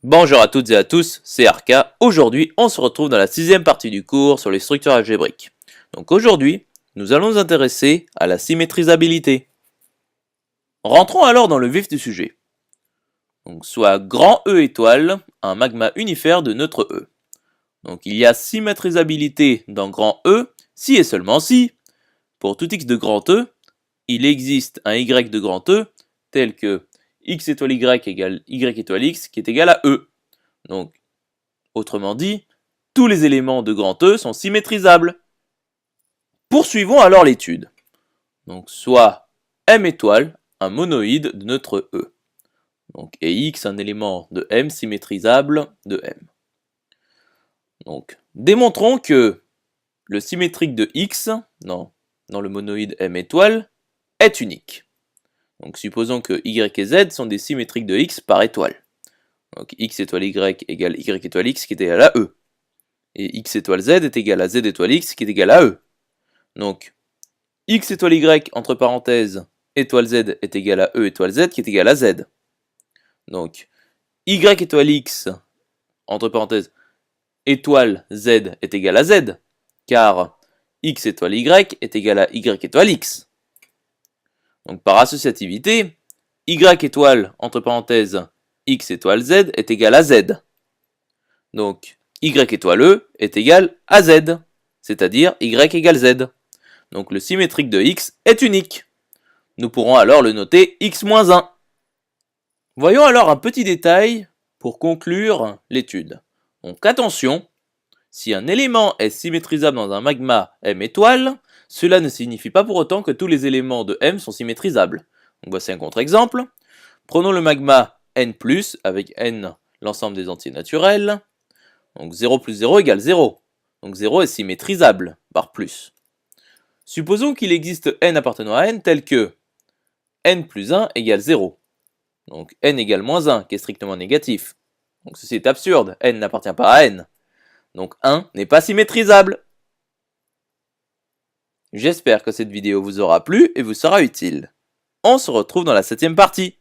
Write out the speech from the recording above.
Bonjour à toutes et à tous, c'est Arca. Aujourd'hui, on se retrouve dans la sixième partie du cours sur les structures algébriques. Donc aujourd'hui, nous allons nous intéresser à la symétrisabilité. Rentrons alors dans le vif du sujet. Donc soit grand E étoile, un magma unifère de neutre E. Donc il y a symétrisabilité dans grand E, si et seulement si, pour tout x de grand E, il existe un y de grand E tel que x étoile y égale y étoile x qui est égal à E. Donc, autrement dit, tous les éléments de grand E sont symétrisables. Poursuivons alors l'étude. Donc, soit M étoile, un monoïde de notre E. Donc, et X, un élément de M symétrisable de M. Donc, démontrons que le symétrique de X, dans le monoïde M étoile, est unique. Donc, supposons que Y et Z sont des symétriques de X par étoile. Donc, X étoile Y égale Y étoile X qui est égal à E. Et X étoile Z est égal à Z étoile X qui est égal à E. Donc, X étoile Y, entre parenthèses, étoile Z est égal à E étoile Z qui est égal à Z. Donc, Y étoile X, entre parenthèses, étoile Z est égal à Z, car X étoile Y est égal à Y étoile X. Donc, par associativité, Y étoile, entre parenthèses, X étoile Z est égal à Z. Donc, Y étoile E est égal à Z, c'est-à-dire Y égale Z. Donc le symétrique de X est unique. Nous pourrons alors le noter X-1. Voyons alors un petit détail pour conclure l'étude. Donc attention, si un élément est symétrisable dans un magma M étoile, cela ne signifie pas pour autant que tous les éléments de M sont symétrisables. Donc voici un contre-exemple. Prenons le magma N+, avec N l'ensemble des entiers naturels. Donc 0 plus 0 égale 0. Donc 0 est symétrisable par plus. Supposons qu'il existe n appartenant à n tel que n plus 1 égale 0. Donc n égale moins 1 qui est strictement négatif. Donc ceci est absurde, n n'appartient pas à n. Donc 1 n'est pas symétrisable. J'espère que cette vidéo vous aura plu et vous sera utile. On se retrouve dans la 7e partie.